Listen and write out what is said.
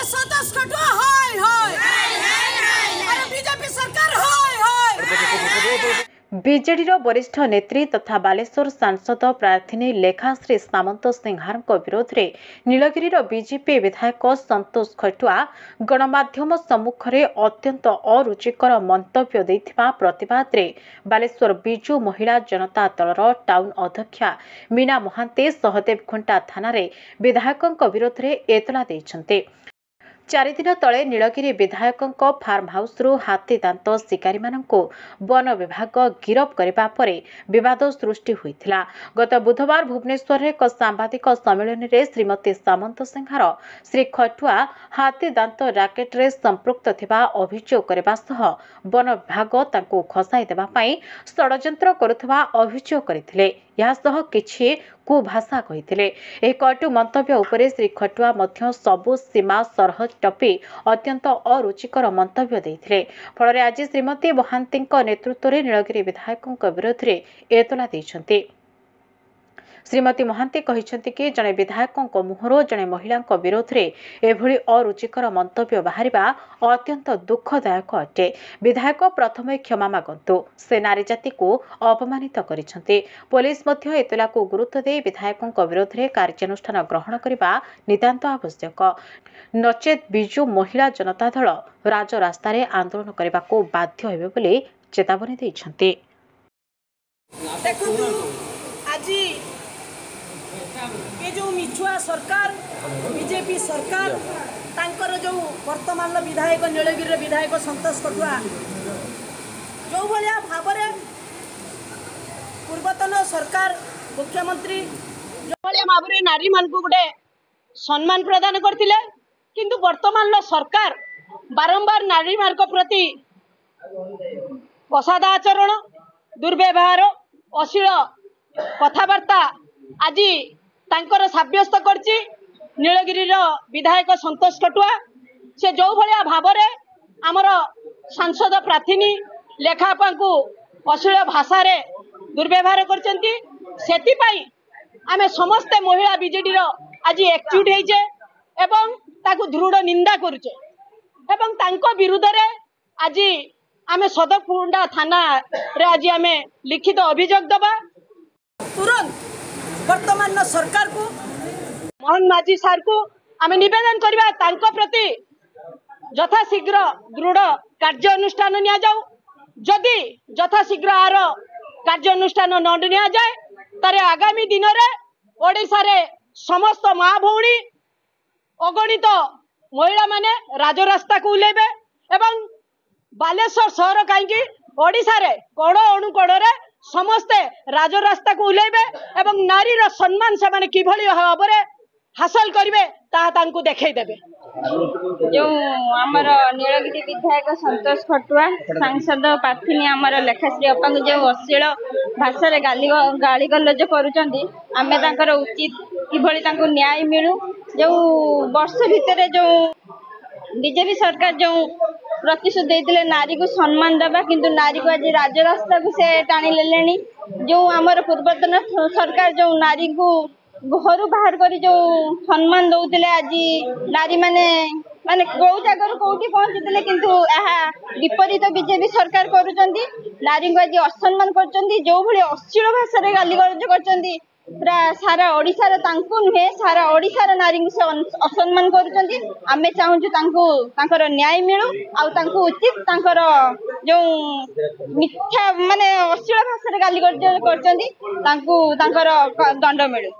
संतोष खटुआ हाय हाय अरे बीजेपी सरकार हाय हाय। बीजेडी वरिष्ठ नेत्री तथा बालेश्वर सांसद प्रार्थिनी लेखाश्री सामंत सिंहार विरोध में नीलगिरी बीजेपी विधायक संतोष खटुआ गणमाध्यम सम्मुख में अत्यंत अरुचिकर मंतव्य देथिबा प्रतिवाद रे बालेश्वर बिजु महिला जनता दलर टाउन अध्यक्षा मीना महांती सहदेवखुंटा थाना विधायक विरोध में एतला देइछन्ते। 4 दिन तले नीलगिरी विधायक फार्म हाउस हाथी दांत शिकारी वन विभाग गिरफ करने पर विवाद सृष्टि होता। गत बुधवार भुवनेश्वर एक सांबादिक सम्मेलन में श्रीमती सामंत सिंहार श्री खटुआ हाथी दांत राकेट रे संपृक्त थिबा अभियोग करबा सह वन विभाग तांको खसाई देबापई षडयंत्र करुथबा अभियोग करथिले। यासह किछि कुभाषा कहिथिले। एही कटु मंतव्य उपरे श्री खटुआ मध्य सबु सीमा सरहद टपी अत्यंत अरुचिकर मंतव्य देथिले। फଳରେ आज श्रीमती महांती नेतृत्व में नीलगिरी विधायक विरोध में एतला देइछन्ते। श्रीमती महांती कहिछन्ति कि जने विधायक मुहरो जने महिला विरोध में एभली अरुचिकर मंतव्य बाहरिबा अत्यंत दुखदायक अटे। विधायक प्रथमे क्षमा मागंतु, से नारी जाति को अपमानित करिछन्ति। पुलिस मध्य एतला को गुरुत्व दे विधायक विरोध में कार्यानुष्ठान ग्रहण करबा नितांत आवश्यक। नचेत बिजु महिला जनता दल राजरास्ता रे आंदोलन करबा को बाध्य हेबे बोली चेतावनी दैछन्ति। ये जो मिछुआ सरकार बीजेपी सरकार तांकर जो वर्तमान विधायक नीलगिरी विधायक संतोष खटुआ जो भाया भाव पूर्वतन सरकार मुख्यमंत्री जो भाया भाव नारी मान को गोटे सम्मान प्रदान करथिले, किंतु वर्तमान सरकार बारंबार नारी मान प्रति असादाचरण दुर्व्यवहार अश्लील कथबार्ता आज तांकर साब्यस्त करछि। नीलगिरी विधायक संतोष खटुआ से जो भाया भाव आमर सांसद प्रार्थिनी लेखापा को अश्लील भाषा रे दुर्व्यवहार करछन्ति। सेतिपई आमे समस्त महिला बीजेडी आज एकजुट होइछे एवं ताकू दृढ़ निंदा करुचे एवं तांको विरुद्ध रे आज आमे सदरकुंडा थाना रे आज आमे लिखित अभियोग दबा। तुरंत वर्तमान सरकार को मोहन माझी सार को आमे निवेदन करबा तांको प्रति यथाशीघ्र दृढ़ कार्यानुष्ठान निया जाऊ। जदि यथाशीघ्र आर कार्यानुष्ठान न निया जाए तारे आगामी दिन रे ओडिसा रे समस्त माँ भौणी अगणित महिला माने राजरास्ता को उलेबे एवं बालेश्वर सहर कहीं ओडिसा रे कोण अणुकोण रे समस्ते राजरास्ता को उलेबे एवं नारी रो सम्मान से माने किभली भाव रे हासिल करिवे ता तांको देखाई देबे। जो आमर नीलगिरी विधायक संतोष खटुआ सांसद प्रार्थिनी आमर लेखाश्री अपा को जो अश्लील भाषा रे गाली गलज करूचंदी आमे तांकर उचित किभली तांको न्याय मिलू। जो वर्ष भितर जो बीजेपी सरकार जो प्रतिशोध देते नारी को सम्मान देवा, किंतु नारी को आज राजरास्ता को से टाणी लेलेनी। जो आमर पूर्वतन सरकार जो नारी को घर बाहर कर जो सम्मान दौले आज नारी माने माने कौ जगह कौटी पहुंचुते, किंतु विपरीत बीजेपी सरकार करुचंदी। नारी को आज असम्मान करचंदी, जो भली अश्लील भाषा रे गाली गलज करचंदी पूरा सारा ओडिसा तांको नुहे सारा ओडिसा नारी से असम्मान करुचंदी। आमे चाहूँ तांकर न्याय मिलू आउ तांको उचित तांकर जो मिथ्या माने अश्लील भाषा रे गाली गलज करचंदी तांको तांकर दंड मिलू।